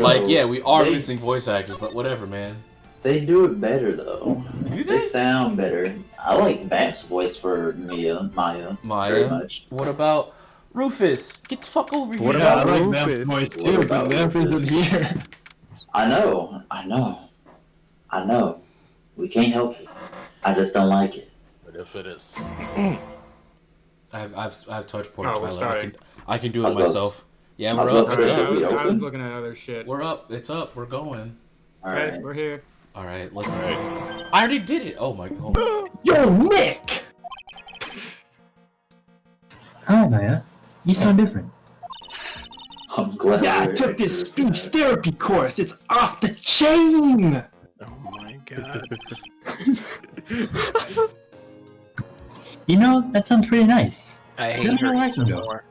Like, yeah, we are they- missing voice actors, but whatever, man. They do it better though. Do They sound better. I like Matt's voice for Maya very much. What about Rufus? Get the fuck over here. What Yeah, I about like Rufus? Matt's voice What too, but about Matt isn't Rufus? here. I know. We can't help it. I just don't like it. But if it is. I've touched port, Oh, we're Tyler. starting. I can do I it was myself. Yeah, I we're was up. about It's to say, up. are we I was open? looking at other shit. We're up. It's up. We're going. Okay, Alright. we're here. All right, let's. Alright. I already did it. Oh my god. Yo, Nick! Hi, Maya. You sound different. I'm glad. Yeah, I we're took this accurate. speech therapy course. It's off the chain! Oh my god. You know, that sounds pretty nice. I Tell me hate her how I can even go. more.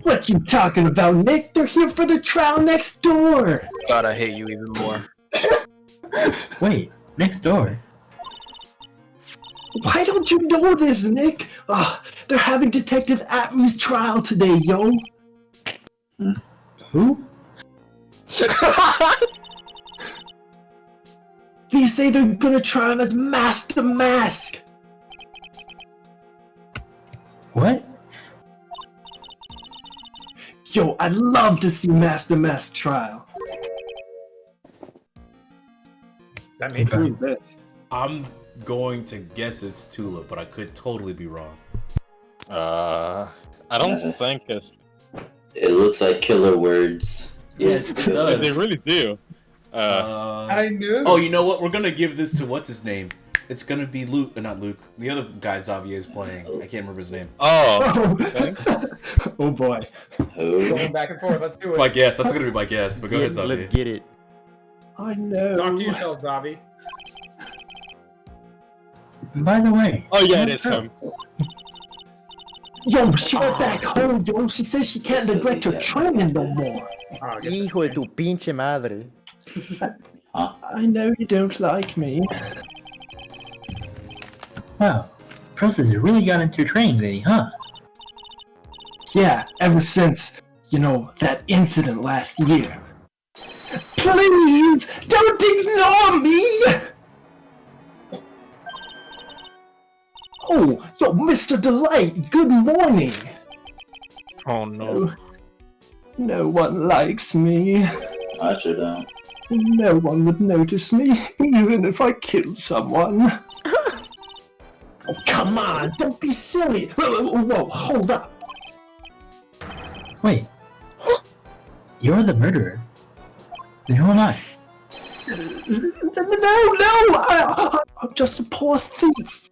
What you talking about, Nick? They're here for the trial next door! God, I hate you even more. Wait, next door. Why don't you know this, Nick? They're having Detective Atme's trial today, yo. Who? They say they're gonna try him as Master Mask. What? Yo, I'd love to see Master Mask trial. Is that me? Who's this? I'm going to guess it's Tula, but I could totally be wrong. I don't think it's. It looks like killer words. Yeah, it does. They really do. I knew. Oh, you know what? We're gonna give this to what's his name. It's gonna be Luke, not Luke. The other guy Xavier is playing. I can't remember his name. Oh, Oh boy. Who? Going back and forth. Let's do it. My guess. That's gonna be my guess. But go ahead, Xavier. Let's get it. I know. Talk to yourself, Zavi. By the way. oh yeah, it is him. Yo, she went back home, yo. She says she can't neglect her training no more. Oh, get Hijo de tu pinche madre. I know you don't like me. Wow. Process has really got into your training lately, huh? Yeah, ever since, that incident last year. Please, don't ignore me! Oh, yo, Mr. Delight, good morning. Oh no. No one likes me. I sure don't. No one would notice me, even if I killed someone. Oh, come on, don't be silly. Whoa, hold up. Wait. You're the murderer. Then who am I? No, I'm just a poor thief.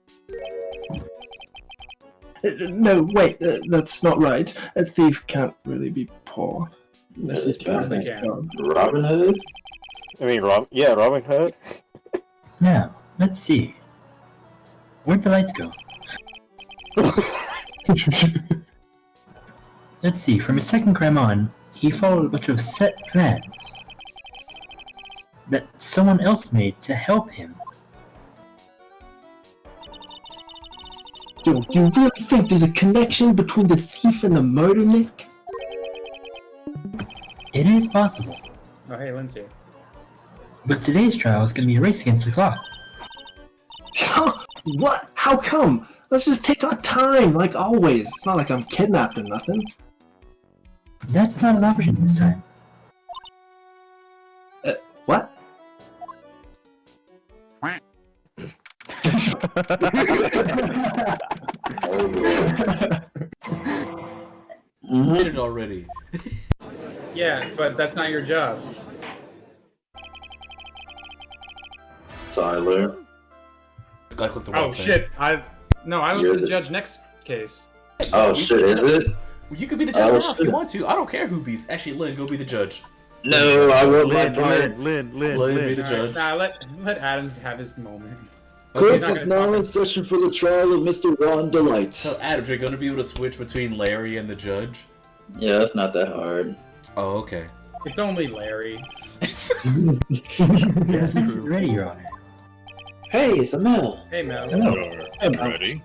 No, wait, that's not right. A thief can't really be poor. Unless he's Of course they trying can. to Robin Hood? I mean, Robin Hood. Now, let's see. Where'd the lights go? Let's see, from his second crime on, he followed a bunch of set plans that someone else made to help him. Yo, you really think there's a connection between the thief and the murder, Nick? It is possible, Oh, hey, Lindsay. but today's trial is going to be a race against the clock. What? How come? Let's just take our time, like always. It's not like I'm kidnapped or nothing. That's not an option this time. What? You did it already. Yeah, but that's not your job. Tyler. I clicked the wrong Oh thing. shit! I was You're the the- judge next case. Oh shit, is it? Well, you could be the Oh, judge now if you shit. want to. I don't care who beats. Actually, Lynn, go be the judge. No, I want my Lynn, part. Lynn, Lynn, be the Alright, judge. nah, let Adams have his moment. Court He's not is gonna now talk. in session for the trial of Mr. Ron Delight. So, Adam, you're going to be able to switch between Larry and the judge? Yeah, that's not that hard. Oh, okay. It's only Larry. The defense is ready, Your Honor. Hey, it's Amel. Hey, Mel. Hello. I'm ready.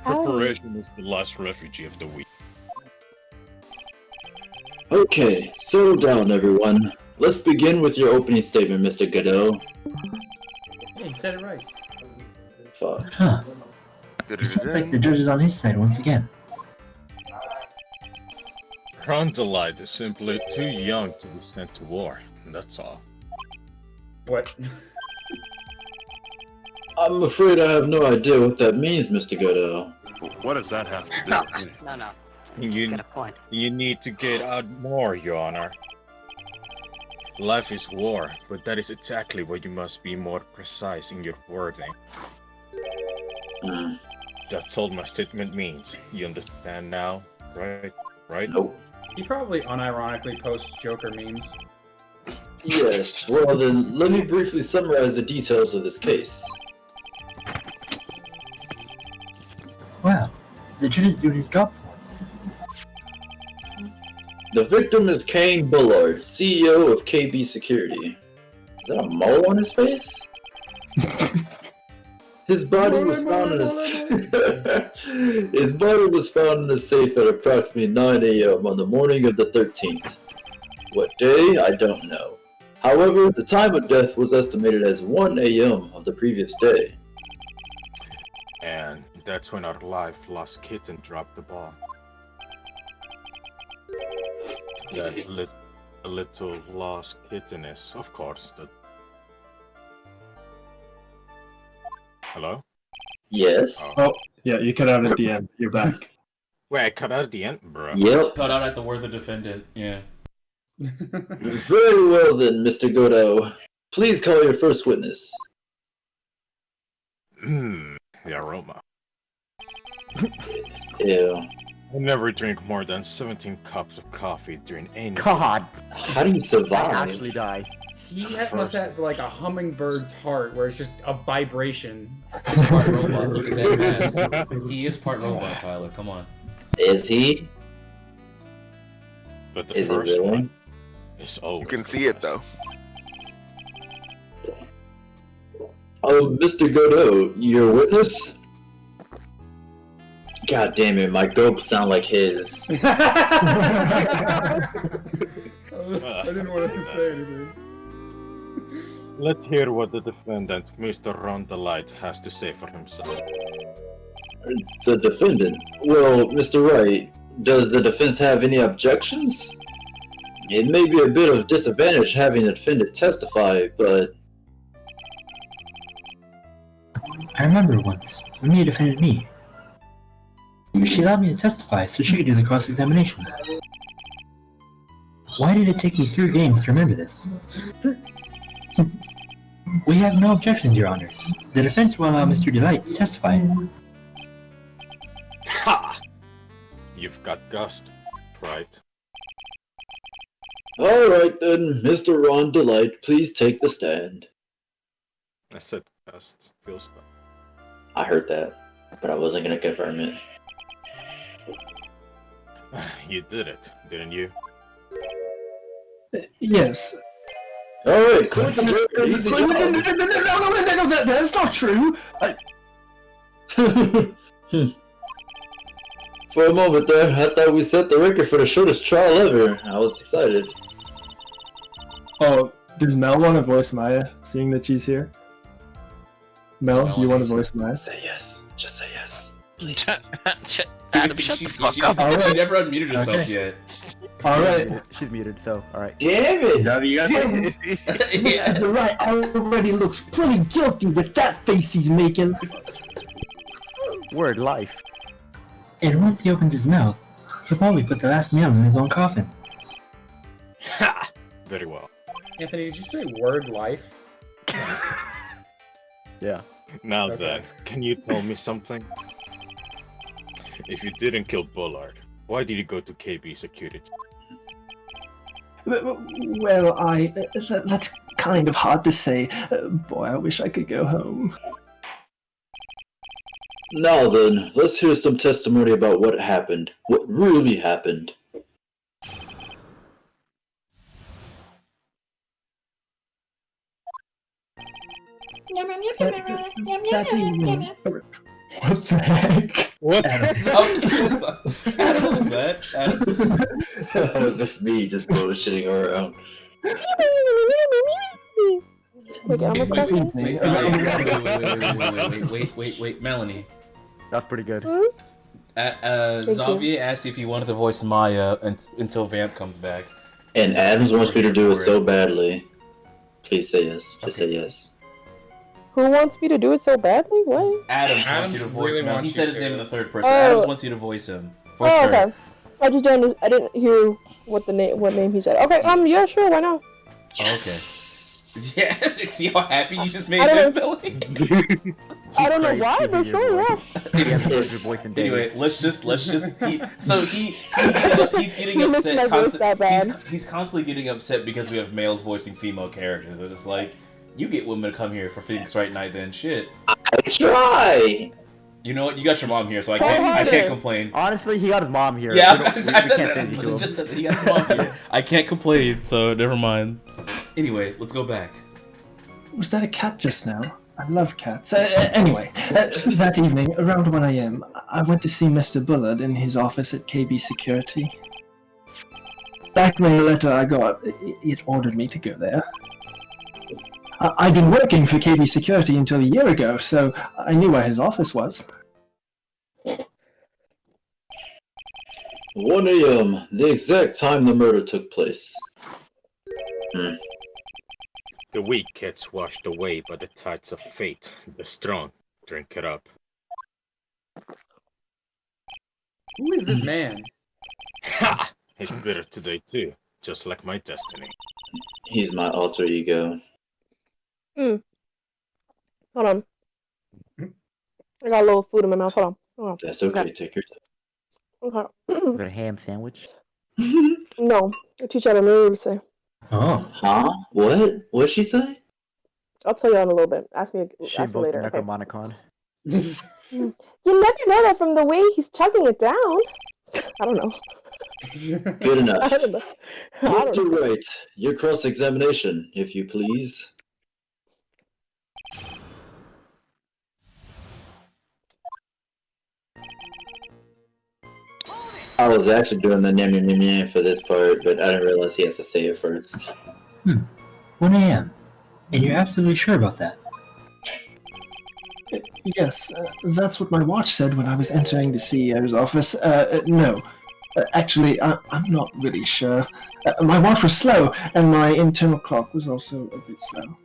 Preparation is the last refugee of the week. Okay, settle down, everyone. Let's begin with your opening statement, Mr. Godot. Yeah, you said it right. Fuck. Huh. It seems like the judge is on his side once again. Rondelite is simply too young to be sent to war. That's all. What? I'm afraid I have no idea what that means, Mr. Godot. What does that have to do No, with me? no. You, Got a point. you need to get out more, Your Honor. Life is war, but that is exactly why you must be more precise in your wording. Hmm. That's all my statement means. You understand now, right? Right? Nope. He probably unironically posts Joker memes. Yes, well then, let me briefly summarize the details of this case. Wow, the judge is doing his job for once. The victim is Kane Bullard, CEO of KB Security. Is that a mole on his face? His body was found in his body was found in a safe at approximately 9 a.m. on the morning of the 13th. What day? I don't know. However, the time of death was estimated as 1 a.m. of the previous day. And that's when our life-lost kitten dropped the ball. That little lost kitten is, of course, the... Hello? Yes. Oh, yeah, you cut out at the end. You're back. Wait, I cut out at the end, bro. Yep. Cut out at the word the defendant. Yeah. Very well then, Mr. Godot. Please call your first witness. The aroma. Ew. I never drink more than 17 cups of coffee during any... God, How do you I survive? actually die. He must have like a hummingbird's heart where it's just a vibration. He's part robot. Look at that mask. He is part robot, Tyler. Come on. Is he? But the Is he first really? one is always You can the see it best. though. Oh, Mr. Godot, your witness? God damn it, my gulps sound like his. I didn't want to say anything. Let's hear what the defendant, Mr. Rondelite, has to say for himself. The defendant? Well, Mr. Wright, does the defense have any objections? It may be a bit of disadvantage having the defendant testify, but... I remember once, when Mia defended me. She allowed me to testify so she could do the cross-examination. Why did it take me 3 games to remember this? We have no objections, Your Honor. The defense will allow Mr. Delight to testify. Ha! You've got gust, right? Alright then, Mr. Ron Delight, please take the stand. I said gust. Feels bad. I heard that, but I wasn't gonna confirm it. You did it, didn't you? Yes. Alright, clear the record, easy No, job. that's not true. For a moment there, I thought we set the record for the shortest trial ever. I was excited. Oh, does Mel want to voice Maya, seeing that she's here? Mel, do you want to voice Maya? Say yes. Just say yes. Please. Adam, shut the fuck she, up. She never unmuted herself Okay. yet. Alright. She's muted, so alright. Damn Is it! that what you got? Mr. DeWright already looks pretty guilty with that face he's making. Word life. And once he opens his mouth, he'll probably put the last nail in his own coffin. Ha! Very well. Anthony, did you say word life? Yeah. Now Okay. then, can you tell me something? If you didn't kill Bullard, why did you go to KB Security? Well, that's kind of hard to say. Boy, I wish I could go home. Now then, let's hear some testimony about what happened. What really happened. That evening, What the heck? What? Adam, what is that? Adam's... That was just me just bullshitting around. Wait, I'm a Wait, question. wait, Melanie. That's pretty good. Xavier asked if you wanted to voice Maya until Vamp comes back. And Adams wants me to do it so badly. Please say yes. Just say yes. Who wants me to do it so badly? What? Adams wants you to voice really him. wants He you said his to. name in the third person. Oh. Adams wants you to voice him. Voice Oh, her. okay. I just I didn't hear what name he said. Okay, yeah, sure, why not? Yes. Yeah, see how happy you just made I him, don't Billy? I don't know why, but sure, yeah. He hasn't heard your Yes. voice in days. Anyway, let's just he's getting You missed upset. my voice that bad. He's constantly getting upset because we have males voicing female characters, and it's like, you get women to come here for Phoenix Wright Night, then shit. I try. You know what? You got your mom here, so I Try can't harder. complain. Honestly, he got his mom here. Yeah, We don't- I we said can't that. say I anything to him. just said that he got his mom here. I can't complain, so never mind. Anyway, let's go back. Was that a cat just now? I love cats. Anyway, that evening, around 1 a.m., I went to see Mr. Bullard in his office at KB Security. Blackmail letter I got, it ordered me to go there. I'd been working for KB Security until a year ago, so I knew where his office was. 1 a.m. The exact time the murder took place. The weak gets washed away by the tides of fate. The strong drink it up. Who is this man? Ha! It's bitter today too, just like my destiny. He's my alter ego. Hold on. I got a little food in my mouth. Hold on. That's okay. Take your Okay. Is it a ham sandwich? time. No, I teach you how to move, say. Oh, Huh? What? What'd she say? I'll tell you in a little bit. Ask me She later. invoked the Okay. Necromonicon. You never know that from the way he's chugging it down. I don't know. Good enough. I don't know. I don't Mr. know. Wright, your cross-examination, if you please. I was actually doing the nyam nyam nyam for this part, but I didn't realize he has to say it first. 1 a.m. And you're absolutely sure about that? Yes, that's what my watch said when I was entering the CEO's office. No. Actually, I'm not really sure. My watch was slow, and my internal clock was also a bit slow.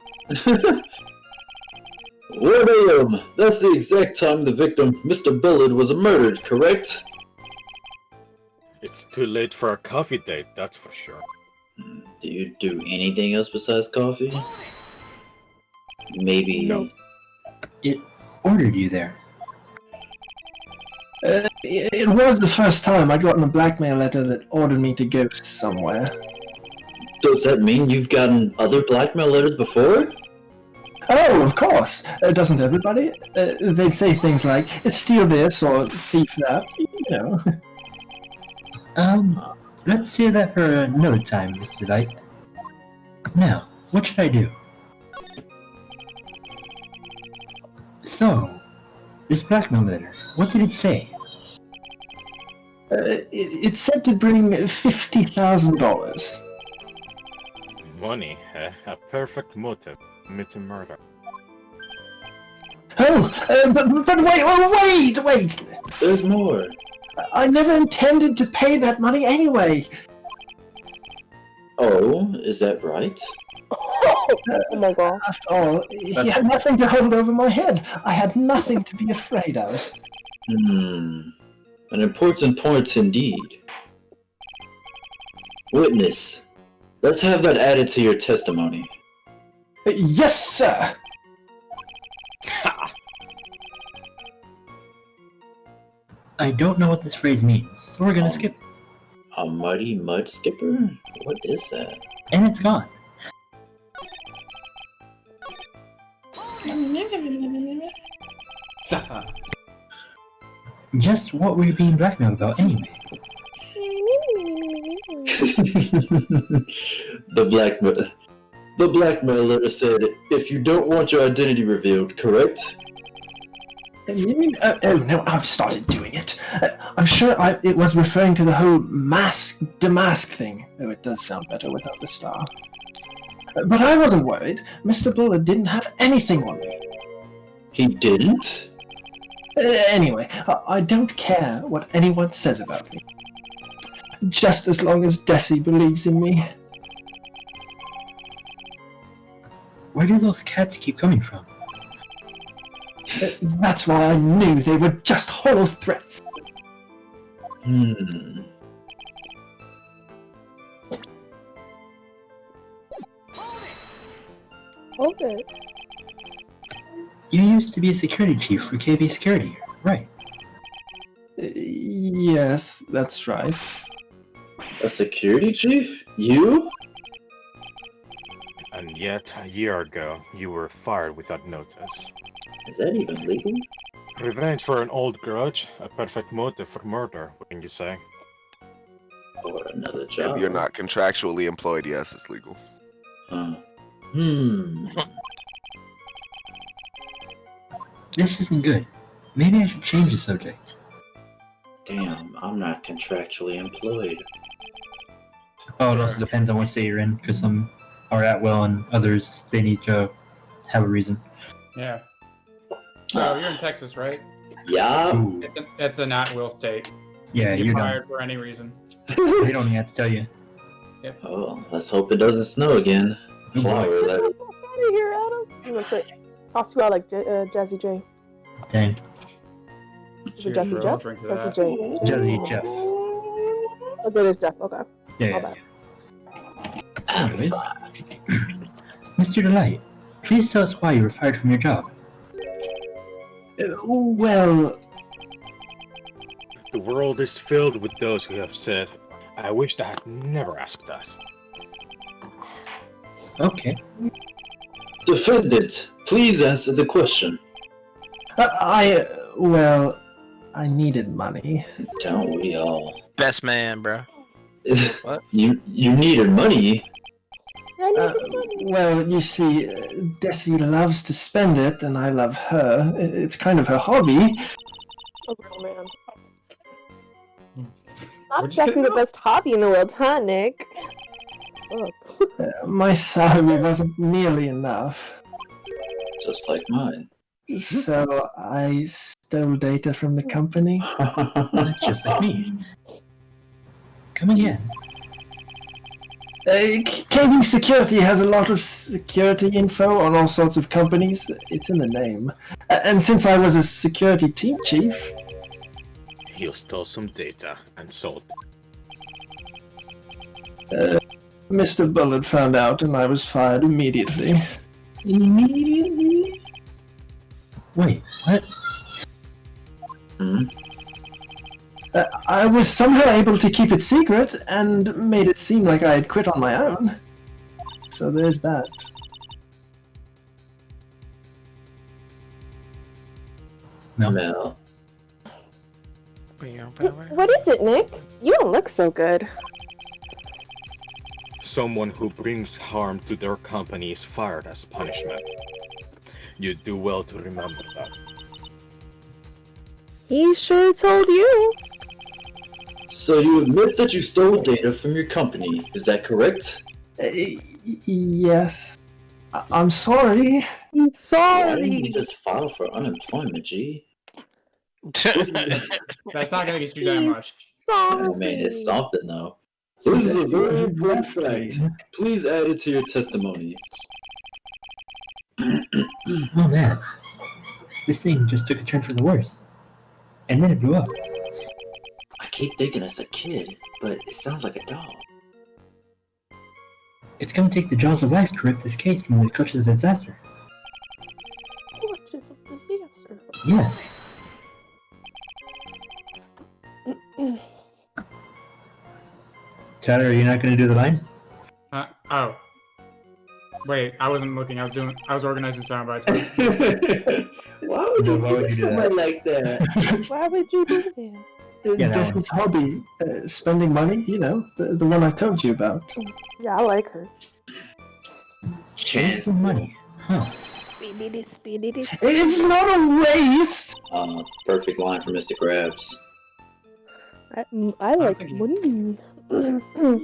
1 a.m. That's the exact time the victim, Mr. Bullard, was murdered, correct? It's too late for a coffee date, that's for sure. Do you do anything else besides coffee? Maybe... No. It ordered you there. It was the first time I'd gotten a blackmail letter that ordered me to go somewhere. Does that mean you've gotten other blackmail letters before? Oh, of course. Doesn't everybody? They'd say things like, steal this or thief that, you know. Let's save that for another time, Mr. Wright. Now, what should I do? So, this blackmail letter, what did it say? It said to bring $50,000. Money, a perfect motive to commit a murder. Oh, but wait! There's more. I never intended to pay that money anyway. Oh, is that right? Oh my god. After all, he had nothing to hold over my head. I had nothing to be afraid of. An important point indeed. Witness, let's have that added to your testimony. Yes, sir. I don't know what this phrase means, so we're gonna skip it. A mighty mud skipper? What is that? And it's gone. Just what were you being blackmailed about anyway? The blackmail letter said, if you don't want your identity revealed, correct? You mean? Oh no, I've started doing it. I'm sure it was referring to the whole mask thing. Oh, it does sound better without the star. But I wasn't worried. Mr. Bullard didn't have anything on me. He didn't? Anyway, I don't care what anyone says about me. Just as long as Desi believes in me. Where do those cats keep coming from? That's why I knew they were just hollow threats. Okay. You used to be a security chief for KB Security, right? Yes, that's right. A security chief? You? And yet, a year ago, you were fired without notice. Is that even legal? Revenge for an old grudge, a perfect motive for murder, wouldn't you say? Or another job? If you're not contractually employed, yes, it's legal. This isn't good. Maybe I should change the subject. Damn, I'm not contractually employed. Oh, it also depends on what state you're in, because some are at will and others, they need to have a reason. Yeah. Oh, you're in Texas, right? Yeah. Ooh. It's an at-will state. Yeah, You're you're fired for any reason. They don't even have to tell you. Yep. Oh, let's hope it doesn't snow again. Flower, Get that the fuck out of here, Adam. I'm gonna say, toss you out like Jazzy J. Dang. Is it Cheers, Jazzy bro. Jeff? I'll drink to Jazzy that. J. Jazzy Jeff. Oh, that is Jeff. Okay. Yeah, My yeah. bad. Anyways. Mr. Delight, please tell us why you were fired from your job. Well, The world is filled with those who have said, I wished I had never asked that. Okay. Defendant, please answer the question. well, I needed money. Don't we all? Best man, bro. What? You needed money? I need the money. Well, you see, Desi loves to spend it, and I love her. It's kind of her hobby. Oh, girl, man. Not What'd you say, exactly the Mel? best hobby in the world, huh, Nick? Fuck. My salary wasn't nearly enough, Just like mine. so I stole data from the company. That's just like me. Come again. KB Security has a lot of security info on all sorts of companies. It's in the name. And since I was a security team chief... You stole some data and sold. Mr. Bullard found out and I was fired immediately. Immediately? Wait, what? I was somehow able to keep it secret and made it seem like I had quit on my own. So there's that. No. Mel. What is it, Nick? You don't look so good. Someone who brings harm to their company is fired as punishment. You do well to remember that. He sure told you. So you admit that you stole data from your company, is that correct? Yes. I'm sorry. I'm Why didn't you sorry. just file for unemployment, G? That's not gonna get you that much. I mean, it's something though. This is a very important fact. Please add it to your testimony. Oh man. This thing just took a turn for the worse. And then it blew up. I keep thinking it's a kid, but it sounds like a dog. It's gonna take the jaws of life to rip this case from the clutches of disaster. Which is a disaster. Yes. Tyler, are you not gonna do the line? Oh. Wait, I wasn't looking. I was organizing sound bites. Why would No, you why do would you do somebody like that? Why would you do that? Yeah, that Just one. his hobby, spending money, you know, the one I told you about. Yeah, I like her. Chance. Some money. Huh. It's not a waste! Perfect line for Mr. Krabs. I like money.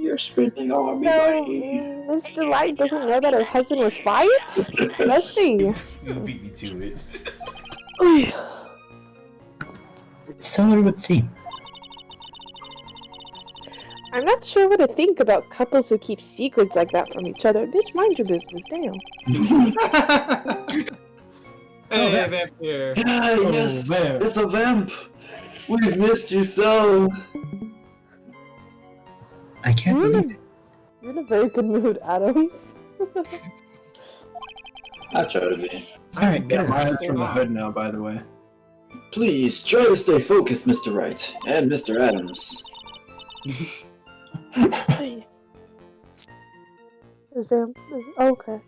You're spending all my money. Mr. Wright doesn't know that her husband was fired? Does she? You beat me to it. So it would seem. I'm not sure what to think about couples who keep secrets like that from each other. Bitch, mind your business, damn. Hey, vamp here. Ah, yes, vamp. it's a vamp. We've missed you so. I can't believe it. You're in a very good mood, Adam. I try to be. Alright, Get good. my hands from the hood now, by the way. Please try to stay focused, Mr. Wright and Mr. Adams. Is Vamp? Oh, okay.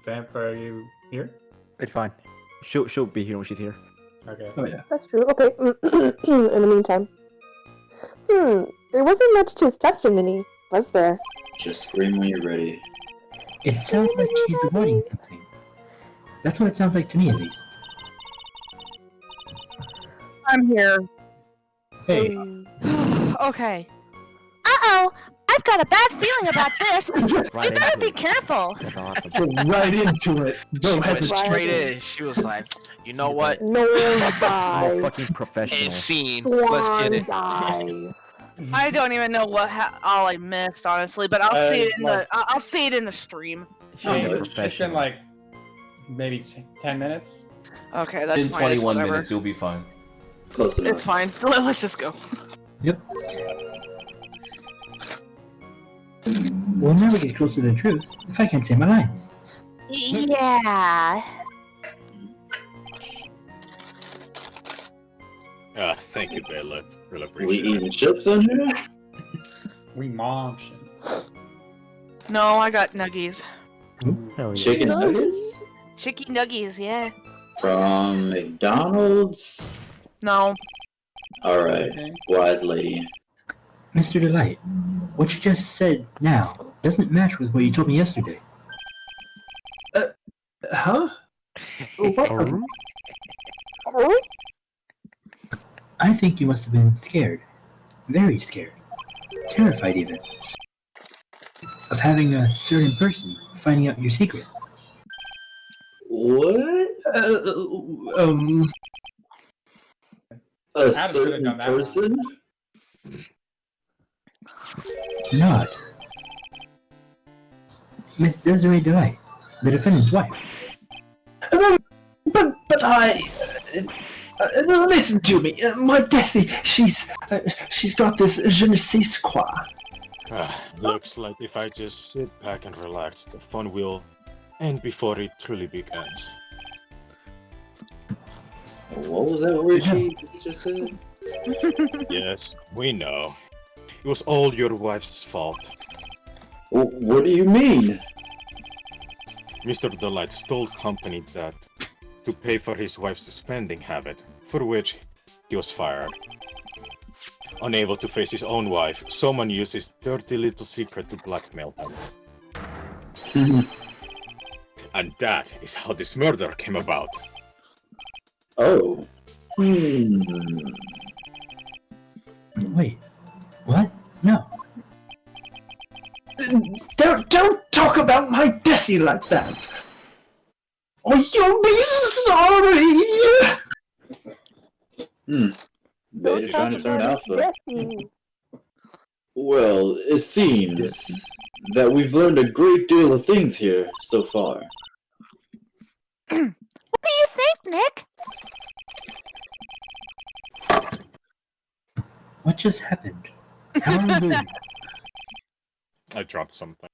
Vamp, are you here? It's fine. She'll be here when she's here. Okay. Oh yeah. That's true. Okay. In the meantime. There wasn't much to his testimony, was there? Just scream when you're ready. It sounds like she's avoiding something. That's what it sounds like to me, at least. I'm here. Hey, Okay. Uh-oh! I've got a bad feeling about this! Right You better into be it. careful! That's awesome. Go right into it. She Don't went hesitate. straight in. She was like, you know what? No More die. fucking professional. And scene. Let's get it. Die. I don't even know what all I missed, honestly, but I'll see it in the I'll see it in the stream. Very It's been professional. like maybe 10 minutes. Okay, that's In fine. It's 21 whatever. minutes, you'll be fine. Close enough. It's fine. Let's just go. yep. We'll never get closer to the truth if I can't say my lines. Yeah. Thank you, Bella. Really We appreciate it. eating chips on here? We mom shit. No, I got nuggies. Hell yeah. Chicken nuggets? Chicky nuggies, yeah. From McDonald's? No. Alright, Okay. wise lady. Mr. Delight, what you just said now doesn't match with what you told me yesterday. Huh? What? Oh? I think you must have been scared. Very scared. Terrified, even. Of having a certain person finding out your secret. What? A could've certain done that one. person? Nod. Miss Desiree Delight, the defendant's wife. But I. Listen to me. My Desi, she's got this je ne sais quoi. Looks like if I just sit back and relax, the fun will end before it truly begins. What was that word she just said? Yes, we know. It was all your wife's fault. What do you mean? Mr. Delight stole company debt to pay for his wife's spending habit, for which he was fired. Unable to face his own wife, someone used his dirty little secret to blackmail him. And that is how this murder came about. Oh. Wait, what? No. Don't talk about my Desi like that. Or you'll be sorry. Beta trying to turn alpha. Jesse. Well, it seems that we've learned a great deal of things here so far. What do you think, Nick? What just happened? How are we doing? I dropped something.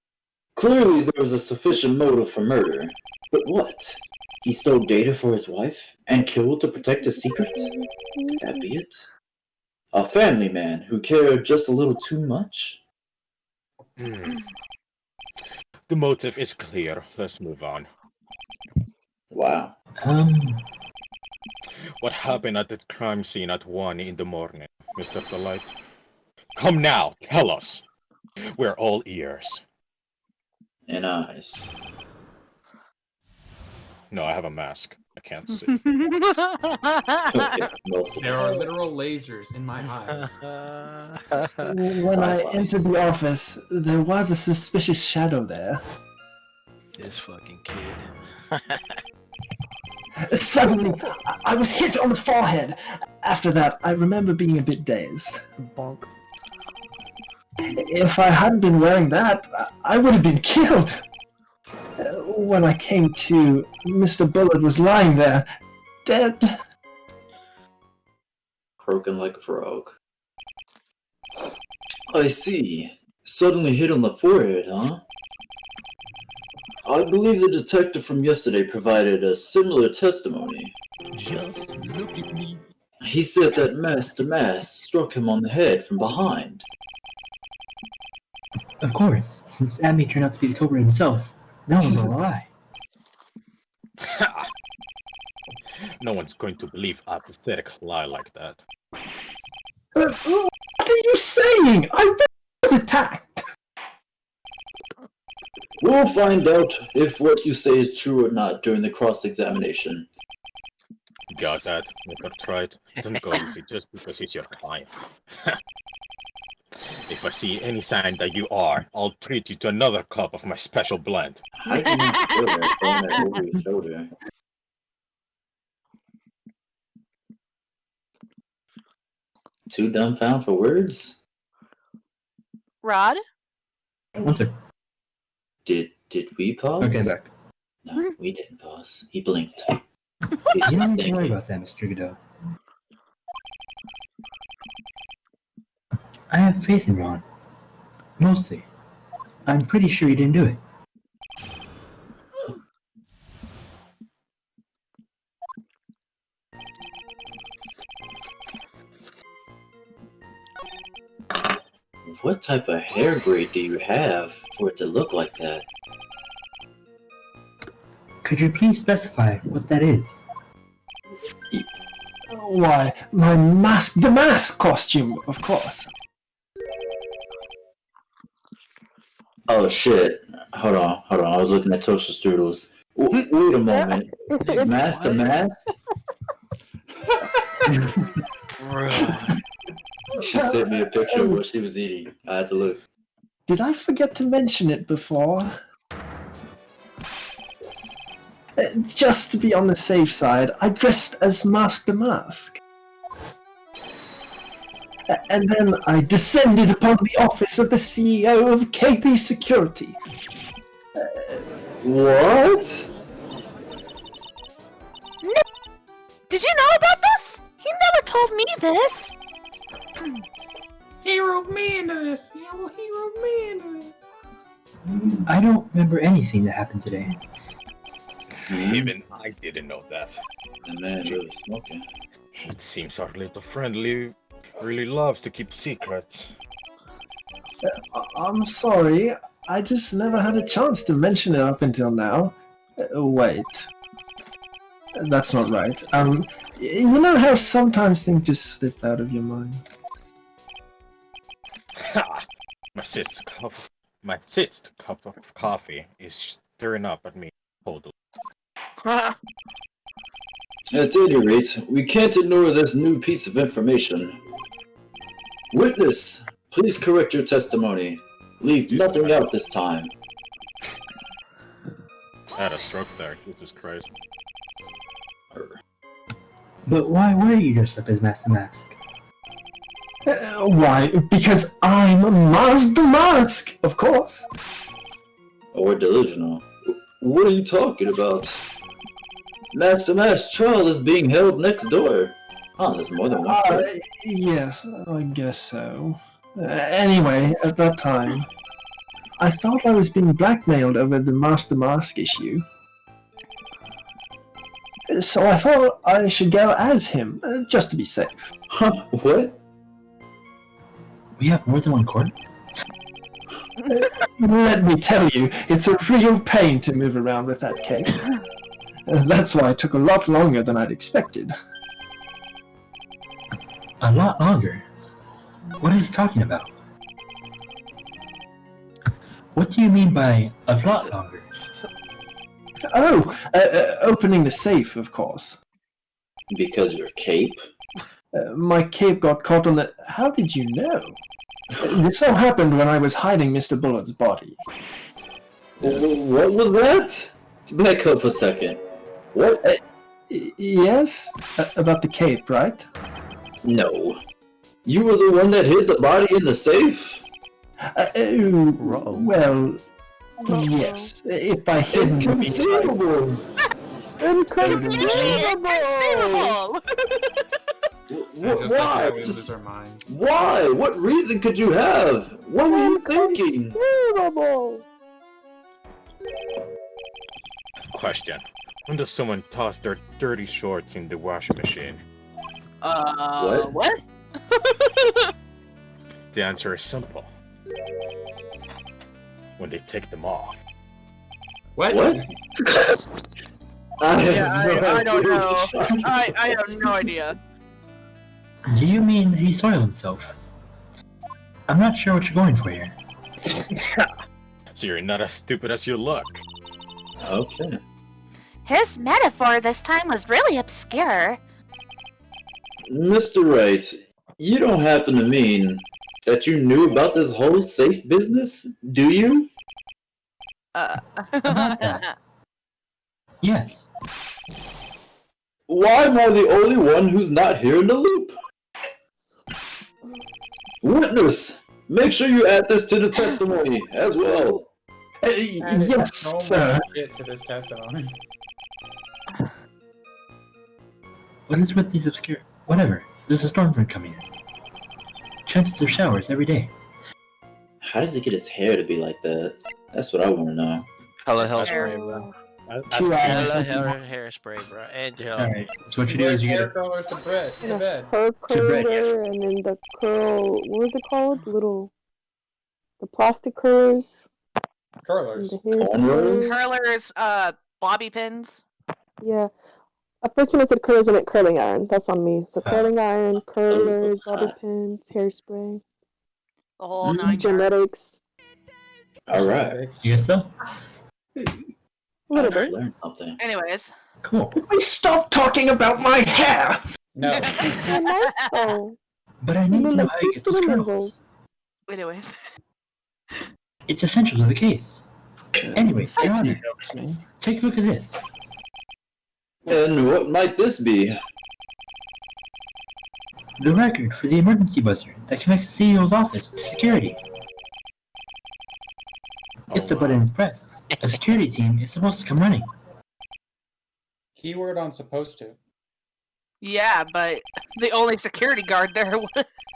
Clearly there was a sufficient motive for murder. But what? He stole data for his wife and killed to protect his secret? Could that be it? A family man who cared just a little too much? The motive is clear. Let's move on. Wow. What happened at the crime scene at 1 in the morning, Mr. Delight? Come now, tell us! We're all ears. And eyes. No, I have a mask. I can't see. Okay, most of There us. are literal lasers in my eyes. When I Sci-fi. entered the office, there was a suspicious shadow there. This fucking kid. Suddenly, I was hit on the forehead. After that, I remember being a bit dazed. Bonk. If I hadn't been wearing that, I would have been killed. When I came to, Mr. Bullet was lying there, dead. Croaking like a frog. I see. Suddenly hit on the forehead, huh? I believe the detective from yesterday provided a similar testimony. Just look at me. He said that Master Mask struck him on the head from behind. Of course, since Abby turned out to be the culprit himself, that was a lie. No one's going to believe a pathetic lie like that. What are you saying? I was attacked. We'll find out if what you say is true or not during the cross-examination. Got that, Mr. Wright? Don't go easy just because he's your client. If I see any sign that you are, I'll treat you to another cup of my special blend. How can you feel that throwing that over your shoulder? Too dumbfounded for words? Rod? One sec. Did we pause? Okay, back. No, we didn't pause. He blinked. You don't need to worry about that, Mr. Godot. I have faith in Ron. Mostly. I'm pretty sure he didn't do it. What type of hair braid do you have for it to look like that? Could you please specify what that is? Why, my the mask costume, of course. Oh shit. Hold on. I was looking at Toaster Strudels. Wait a moment. Master Mask? She sent me a picture of what she was eating. I had to look. Did I forget to mention it before? Just to be on the safe side, I dressed as Mask the Mask. And then I descended upon the office of the CEO of KP Security. What? No. Did you know about this? He never told me this. He wrote me into this. He wrote me into this. I don't remember anything that happened today. Even I didn't know that. The man really smoking. It seems our little friend really loves to keep secrets. I'm sorry, I just never had a chance to mention it up until now. Wait. That's not right. You know how sometimes things just slip out of your mind? Ha! My sixth cup of coffee is stirring up at me. Hold on. At any rate, we can't ignore this new piece of information. Witness, please correct your testimony. Leave nothing out this time. I had a stroke there. Jesus Christ. But why were you dressed up as Master Mask? Why? Because I'm Mask the Mask, of course. Or delusional. What are you talking about? Master Mask's trial is being held next door. Oh, there's more than one. Yes, I guess so. Anyway, at that time, I thought I was being blackmailed over the Master Mask issue. So I thought I should go as him, just to be safe. Huh? What? We have more than one court? Let me tell you, it's a real pain to move around with that cape. That's why it took a lot longer than I'd expected. A lot longer? What is he talking about? What do you mean by a lot longer? Oh, opening the safe, of course. Because your cape? My cape got caught on the... How did you know? This all happened when I was hiding Mr. Bullet's body. What was that? Back up a second. What? Yes? About the cape, right? No. You were the one that hid the body in the safe? Well, yes. If I hid... Inconceivable! Inconceivable! Why? Why? What reason could you have? What were you thinking? Question. When does someone toss their dirty shorts in the washing machine? What? The answer is simple. When they take them off. What? I don't know. I have no idea. Do you mean he soiled himself? I'm not sure what you're going for here. So you're not as stupid as you look. Okay. His metaphor this time was really obscure. Mr. Wright, you don't happen to mean that you knew about this whole safe business, do you? About that. Yes. Why am I the only one who's not here in the loop? Witness, make sure you add this to the testimony as well. Yes, sir. Shit to this testimony. What is with these obscure... Whatever. There's a storm front coming in. Chances of showers every day. How does he get his hair to be like that? That's what I want to know. Hella hairspray, bro. Hella hairspray, bro. And gel. Alright, so what you do is you get hair a... curlers to bed. To bed. Curl To bed, curler, and then the curl. What was it called? The plastic curlers. Curlers. And the Cornrows? Curlers, bobby pins. Yeah. At first when I said curlers, I meant curling iron. That's on me. So curling iron, curlers, bobby pins, hairspray. The whole 9 yards. Genetics. Alright. You guess so? Little I just bit. learned something. Anyways. Cool. Please stop talking about my hair! No. They're nice though. But I need to know how you get those curls. Anyways. It's essential to the case. Anyways, Your Honor, take a look at this. And what might this be? The record for the emergency buzzer that connects the CEO's office to security. If the button is pressed, a security team is supposed to come running. Keyword on supposed to. Yeah, but the only security guard there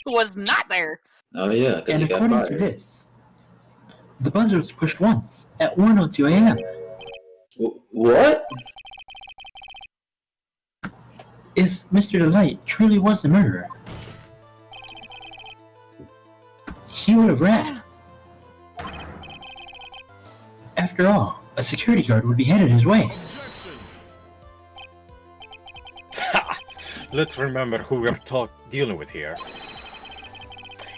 was not there. Oh yeah, because And he got according fired. to this, the buzzer was pushed once at 1:02 a.m. What? If Mr. Delight truly was the murderer, he would have ran. After all, a security guard would be headed his way. Let's remember who we're dealing with here.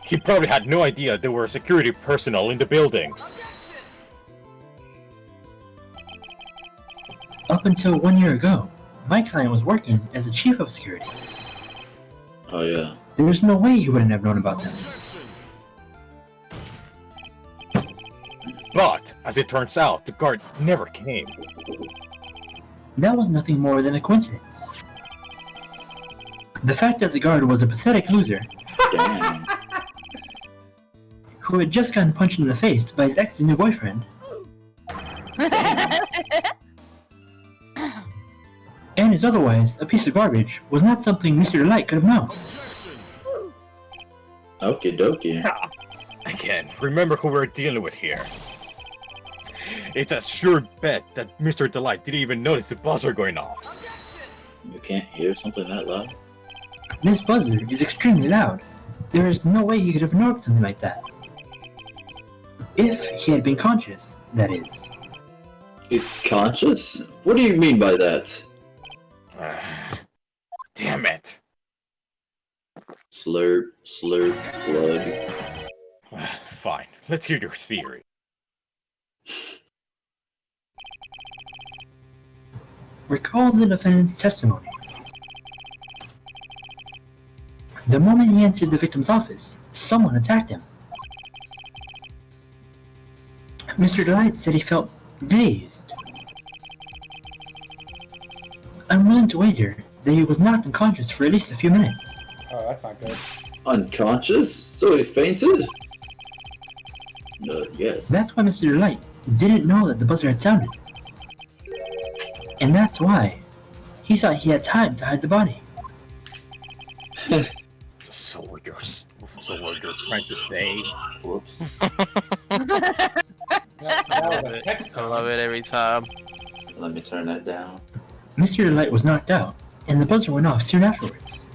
He probably had no idea there were security personnel in the building. Up until 1 year ago, my client was working as the chief of security. Oh yeah. There was no way he wouldn't have known about them. But, as it turns out, the guard never came. That was nothing more than a coincidence. The fact that the guard was a pathetic loser Damn. who had just gotten punched in the face by his ex-new boyfriend and is otherwise a piece of garbage was not something Mr. Delight could have known. Okie dokie. Again, remember who we're dealing with here. It's a sure bet that Mr. Delight didn't even notice the buzzer going off. You can't hear something that loud? This buzzer is extremely loud. There is no way he could have ignored something like that. If he had been conscious, that is. Conscious? What do you mean by that? Damn it. Slurp, slurp, blood. Fine, let's hear your theory. Recall the defendant's testimony. The moment he entered the victim's office, someone attacked him. Mr. Delight said he felt dazed. I'm willing to wager that he was knocked unconscious for at least a few minutes. Oh, that's not good. Unconscious? So he fainted? Yes. That's why Mr. Delight didn't know that the buzzer had sounded. And that's why he thought he had time to hide the body. So what you're trying to say? Whoops. I love it every time. Let me turn that down. Mr. Delight was knocked out, and the buzzer went off soon afterwards.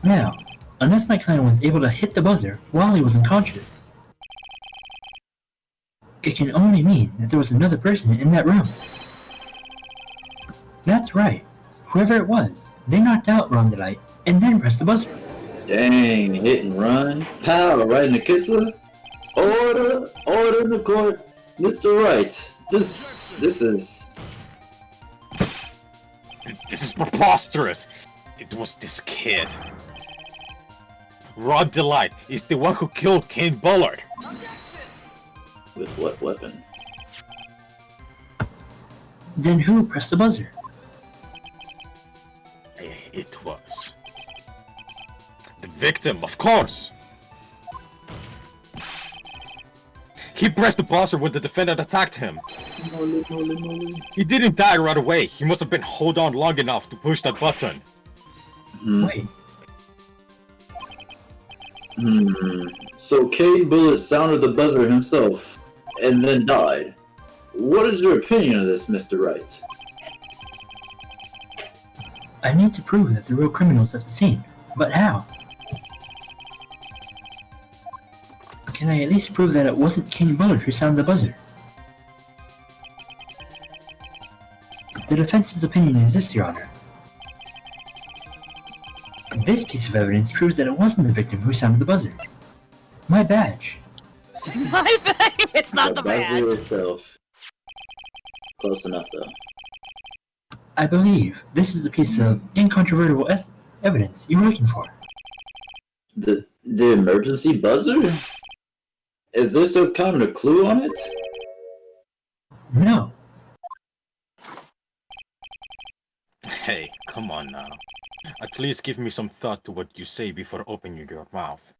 Now, unless my client was able to hit the buzzer while he was unconscious, it can only mean that there was another person in that room. That's right. Whoever it was, they knocked out Ron Delight and then pressed the buzzer. Dang, hit and run. Pow, right in the kisser. Order in the court. Mr. Wright, this is... This is preposterous. It was this kid. Ron Delight is the one who killed Kane Bullard. With what weapon? Then who pressed the buzzer? It was the victim, of course. He pressed the buzzer when the defendant attacked him. He didn't die right away. He must have been held on long enough to push that button. Wait. So Kane Bullet sounded the buzzer himself, and then died. What is your opinion of this, Mr. Wright? I need to prove that the real criminal's at the scene, but how? Can I at least prove that it wasn't King Bullard who sounded the buzzer? The defense's opinion is this, Your Honor. This piece of evidence proves that it wasn't the victim who sounded the buzzer. My badge. My bad. It's not the badge. Yourself. Close enough, though. I believe this is the piece of incontrovertible evidence you're looking for. The emergency buzzer? Is there some kind of clue on it? No. Hey, come on now. At least give me some thought to what you say before opening your mouth.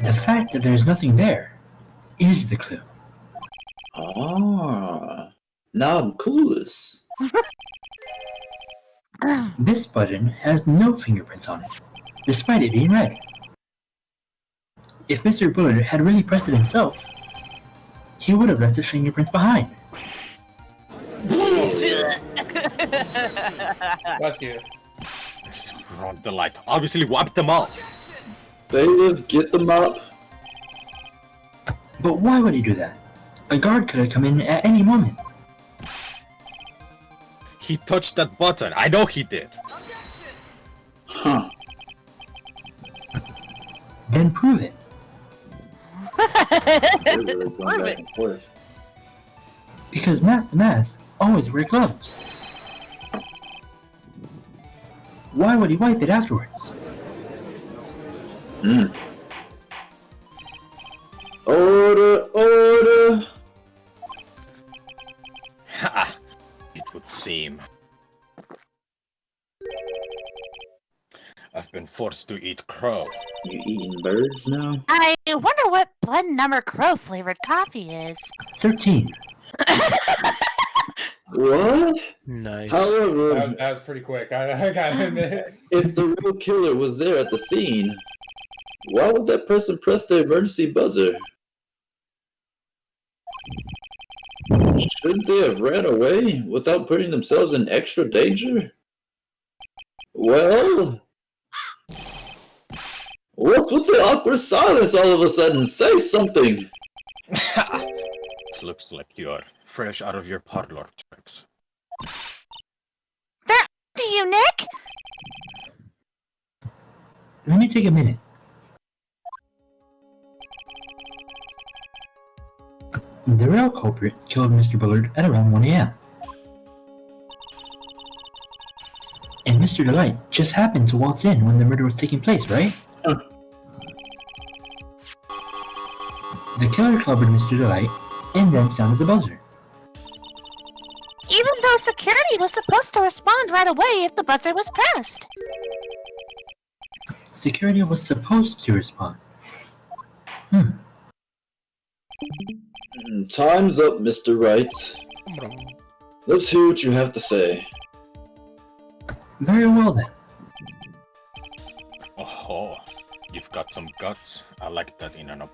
The fact that there's nothing there is the clue. Ah, now I'm clueless. This button has no fingerprints on it, despite it being red. If Mr. Bullard had really pressed it himself, he would have left his fingerprints behind. Bless you. Ron Delight obviously wiped them off. Bailiff, get them up. But why would he do that? A guard could have come in at any moment. He touched that button. I know he did. Huh. Then prove it. Going back and forth. Because mask to mask always wear gloves. Why would he wipe it afterwards? Order! Ha! It would seem. I've been forced to eat crow. You eating birds now? I wonder what blend number crow flavored coffee is. 13. What? Nice. However, That was pretty quick. I got to admit. if the real killer was there at the scene, why would that person press the emergency buzzer? Shouldn't they have ran away without putting themselves in extra danger? Well, what's with the awkward silence all of a sudden? Say something! It looks like you're fresh out of your parlor tricks. They're to you, Nick? Let me take a minute. The real culprit killed Mr. Bullard at around 1 a.m. And Mr. Delight just happened to waltz in when the murder was taking place, right? The killer clobbered Mr. Delight and then sounded the buzzer. Even though security was supposed to respond right away if the buzzer was pressed. Security was supposed to respond. Time's up, Mr. Wright. Let's hear what you have to say. Very well then. Oh, you've got some guts. I like that in an op.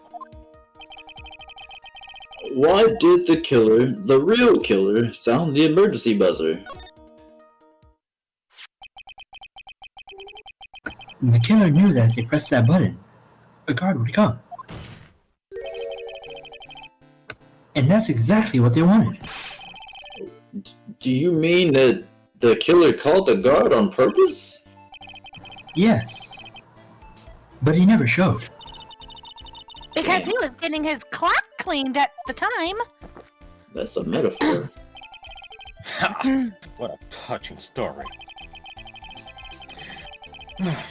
Why did the killer, the real killer, sound the emergency buzzer? The killer knew that if they pressed that button, a guard would come. And that's exactly what they wanted. Do you mean that the killer called the guard on purpose? Yes. But he never showed. Because he was getting his clock cleaned at the time. That's a metaphor. What a touching story.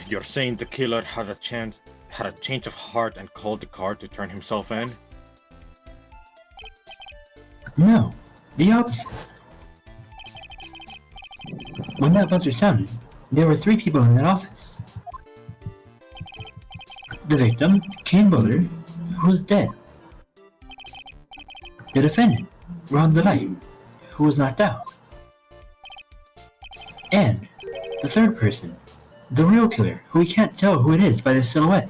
You're saying the killer had a change of heart and called the guard to turn himself in? No, the opposite. When that buzzer sounded, there were 3 people in that office. The victim, Kane Bullard, who was dead. The defendant, Ron Delight, who was knocked out. And the third person, the real killer, who we can't tell who it is by the silhouette.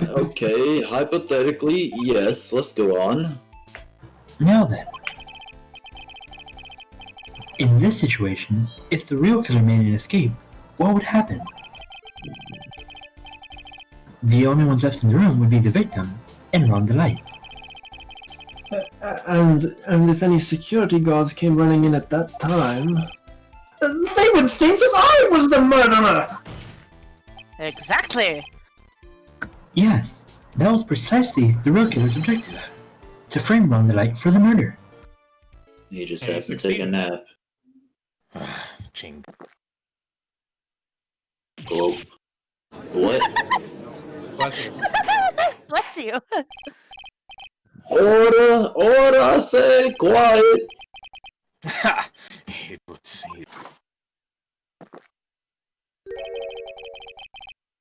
Okay, hypothetically, yes, let's go on. Now then. In this situation, if the real killer made an escape, what would happen? The only ones left in the room would be the victim and Ron Delight. And if any security guards came running in at that time, they would think that I was the murderer! Exactly. Yes, that was precisely the real killer's objective. To frame Ron Delight for the murder. He just has to take a nap. Ching. Oh. What? Bless you. Order, I say, quiet. It would seem.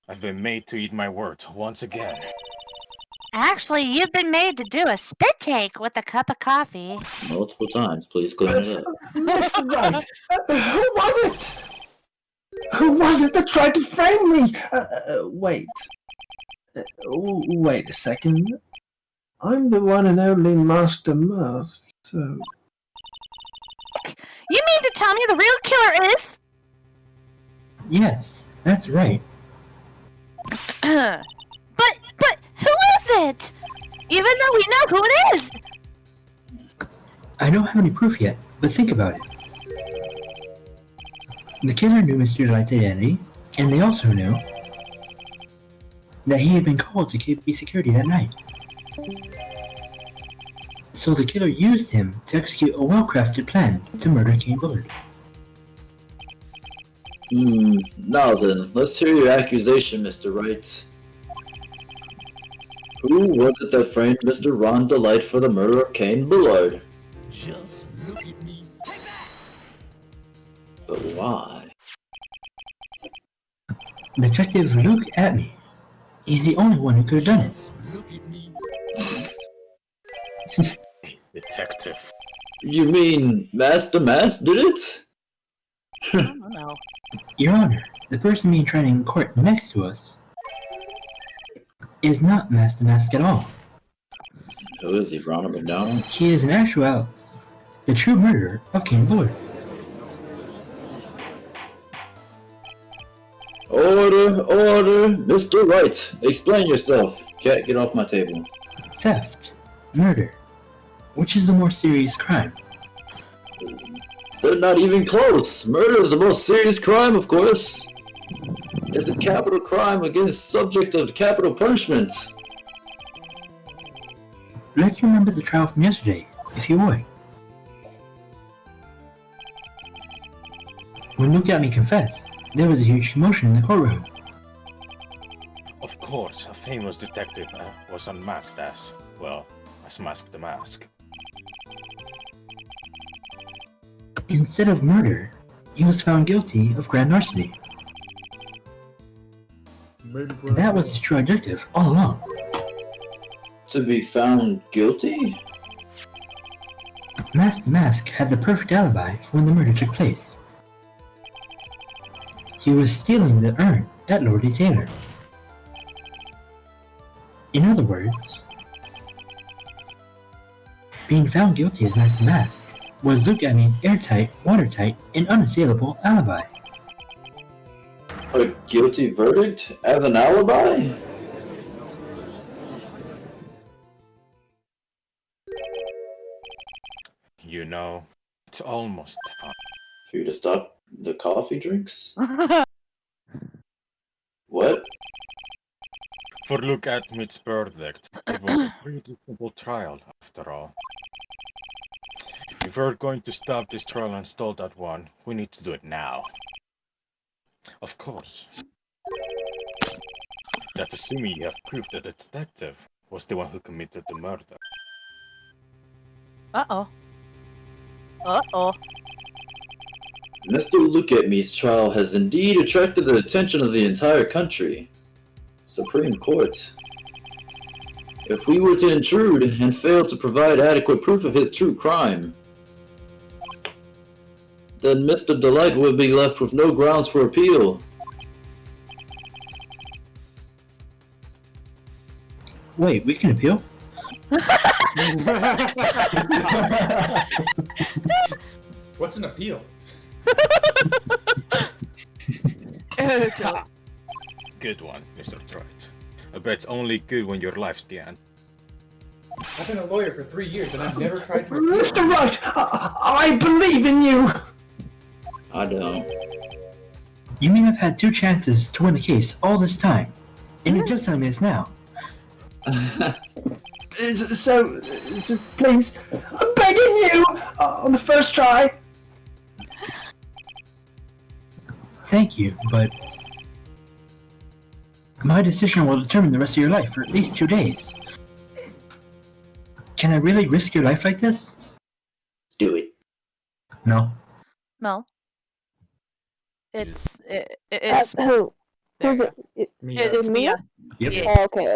I've been made to eat my words once again. Actually, you've been made to do a spit take with a cup of coffee. Multiple times, please clean it up. Mr. Wright, who was it? Who was it that tried to frame me? Wait. Wait a second. I'm the one and only Master Mask, so... You mean to tell me the real killer is? Yes, that's right. But who is it? Even though we know who it is! I don't have any proof yet, but think about it. The killer knew Mr. Delight's identity, and they also knew that he had been called to KP security that night. So the killer used him to execute a well-crafted plan to murder Kane Bullard. Now then, let's hear your accusation, Mr. Wright. Who was it that framed Mr. Ron Delight for the murder of Kane Bullard? Just look at me. But why? Detective Luke at me. He's the only one who could have done it. Look at me. He's detective. You mean Master Mask did it? I don't know. Your Honor, the person being tried in court next to us is not Master Mask at all. Who is he, Ronald McDonald? He is in actuality the true murderer of Kane Bullard. Order, Mr. Wright, explain yourself. Can't get off my table. Theft, murder, which is the more serious crime? They're not even close. Murder is the most serious crime, of course. It's a capital crime against subject of capital punishment. let's remember the trial from yesterday, if you would. When Luke got me confessed, there was a huge commotion in the courtroom. Of course, a famous detective was unmasked as, well, as Mask the Mask. Instead of murder, he was found guilty of grand larceny. And that was his true objective all along. To be found guilty? Mask the Mask had the perfect alibi for when the murder took place. He was stealing the urn at Lordy Taylor. In other words, being found guilty as Mask the Mask was Luke Emmy's airtight, watertight, and unassailable alibi. A guilty verdict as an alibi? You know, it's almost time. For you to stop the coffee drinks? What? For Luke Admit's verdict, it was a predictable trial, after all. If we're going to stop this trial and stall that one, we need to do it now. Of course. That's assuming you have proof that the detective was the one who committed the murder. Uh-oh. Uh-oh. Mr. Look at Me's trial has indeed attracted the attention of the entire country. Supreme Court. If we were to intrude and fail to provide adequate proof of his true crime, then Mr. Delight would be left with no grounds for appeal. Wait, we can appeal? What's an appeal? Good one, Mr. Wright. I bet it's only good when your life's the end. I've been a lawyer for 3 years and I've never tried to appeal. Mr. Wright, I believe in you! I don't. You may have had 2 chances to win the case all this time, and you're just telling me this now. So please, I'm begging you, on the first try. Thank you, but my decision will determine the rest of your life for at least 2 days. Can I really risk your life like this? Do it. No. Mel. It's Who's it? it's Mia? Yep. Yeah. Oh, okay.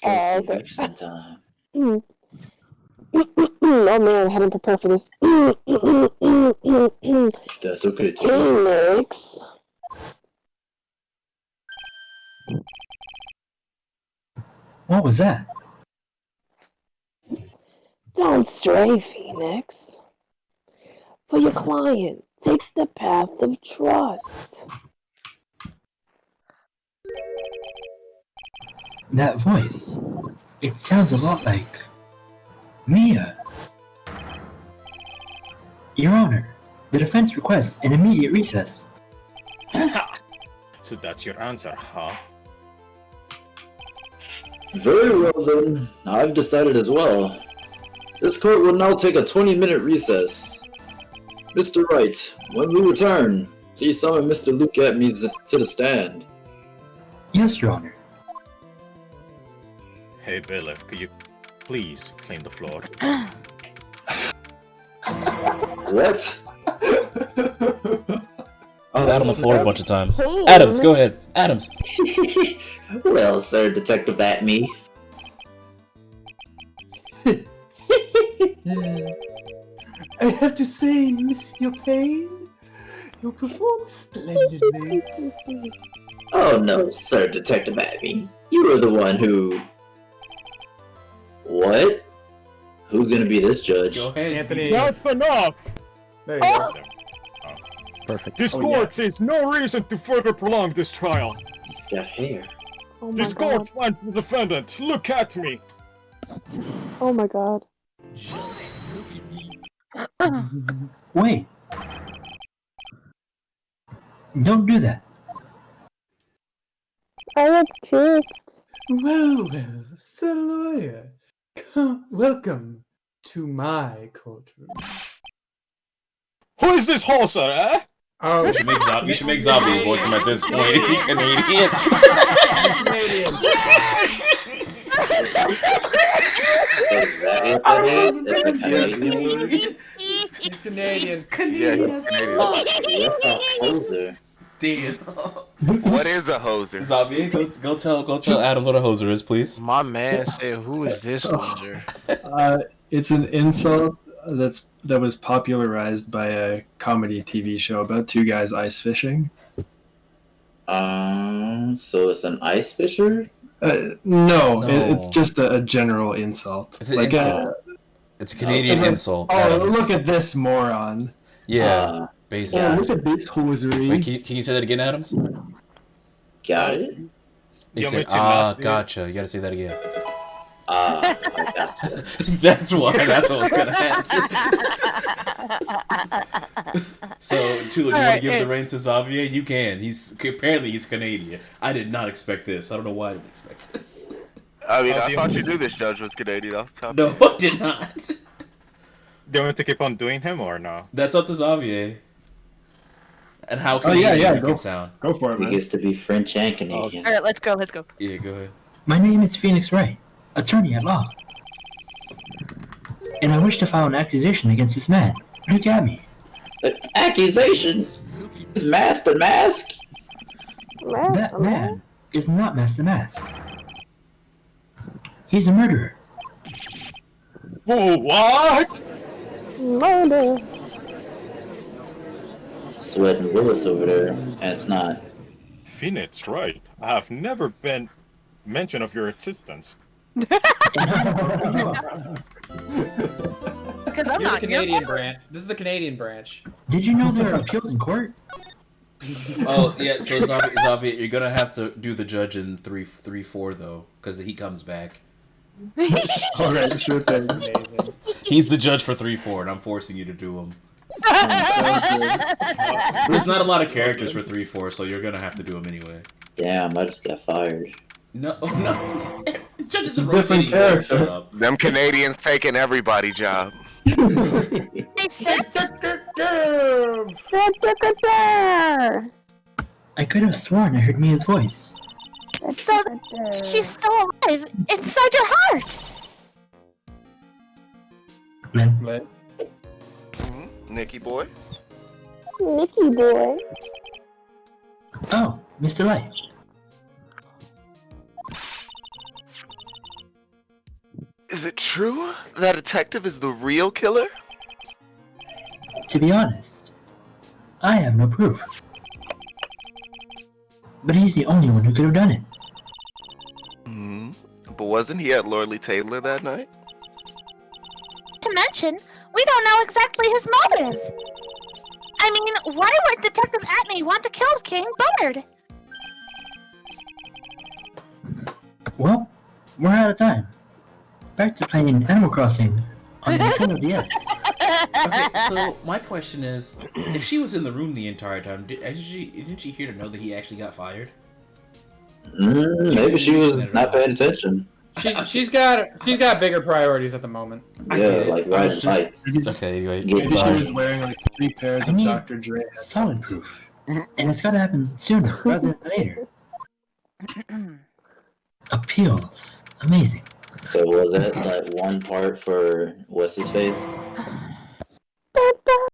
Oh, okay. Sometime. Oh man, I hadn't prepared for this. That's okay, Tom. Phoenix. What was that? Don't stray, Phoenix. For your client, take the path of trust. That voice. It sounds a lot like Mia. Your Honor, the defense requests an immediate recess. So that's your answer, huh? Very well then, I've decided as well. This court will now take a 20-minute recess. Mr. Wright, when we return, please summon Mr. Luke at me to the stand. Yes, Your Honor. Hey, bailiff, could you please clean the floor? What? Oh, out on the floor a bunch of times. Hey. Adams, go ahead. Adams. Well, sir, Detective Atme. I have to say, Mr. Payne, you performed splendidly. Oh no, sir, Detective Atme. You were the one who... What? Who's gonna be this judge? Go ahead. Anthony. That's enough! There you go. Perfect. This court sees no reason to further prolong this trial. He's got hair. Oh my This god. court finds the defendant. Look at me. Oh my god. Just look at me. Wait. Don't do that. I was tricked. Well, well, Sir Lawyer, Welcome to my courtroom. Who is this hoser, eh? Oh, You should make Zombie voice him at this point if he's Canadian. Canadian. Is that what that is? It's a Canadian word? He's Canadian. Yeah, he's Canadian. What's a hoser? Damn. What is a hoser? Zombie, go tell Adams what a hoser is, please. My man said, "Who is this loser?" It's an insult that was popularized by a comedy TV show about two guys ice fishing. So it's an ice fisher? No. It's just a general insult. It's an insult. It's a Canadian insult. Oh, Adams. look at this moron. Yeah, basically. Oh, look at this hosiery. Wait, can you say that again, Adams? Got it. He You said, want me to not do it? gotcha. You gotta say that again. I got it. That's what's gonna happen. So, Tula, you want to give the reins to Xavier? You can. Apparently he's Canadian. I did not expect this. I don't know why I didn't expect this. I mean, I thought you knew this judge was Canadian off the top. No, I did not. Do you want to keep on doing him or no? That's up to Xavier. And how Canadian he can sound. Go for it, He man. gets to be French and Canadian. All right, let's go. Yeah, go ahead. My name is Phoenix Wright, attorney at law. And I wish to file an accusation against this man. Look at me. Accusation? Is Mask the Mask? That man is not Master Mask. He's a murderer. Whoa, what? Murder. Sweating Willis over there, and it's not. Phoenix, right? I have never been mention of your existence. Because I'm You're the not Canadian branch. This is the Canadian branch. Did you know there are appeals in court? Oh, yeah, so Xavier, you're gonna have to do the judge in 3-4 though, because he comes back. Alright, sure thing. Amazing. He's the judge for 3-4, and I'm forcing you to do him. There's not a lot of characters for 3-4, so you're gonna have to do him anyway. Damn, I just got fired. No. Judge is a Different rotating character. Shut up. Them Canadians taking everybody job. They said I could have sworn I heard Mia's voice. so. She's still alive inside your heart. Man, Nicky boy. Nicky boy. oh, Mr. Light. Is it true that detective is the real killer? To be honest, I have no proof. But he's the only one who could have done it. But wasn't he at Lordly Taylor that night? To mention, we don't know exactly his motive. I mean, why would Detective Atney want to kill King Bernard? Well, we're out of time. Back to playing Animal Crossing on the Nintendo DS. Okay, so my question is, if she was in the room the entire time, didn't she hear to know that he actually got fired? Maybe she was not paying attention. She's got bigger priorities at the moment. Yeah, like riding bike. Okay, anyway. Maybe she was wearing like 3 pairs of Dr. Dre. Solid proof. And it's gotta happen sooner rather than later. Appeals. Amazing. So was that like one part for what's his face?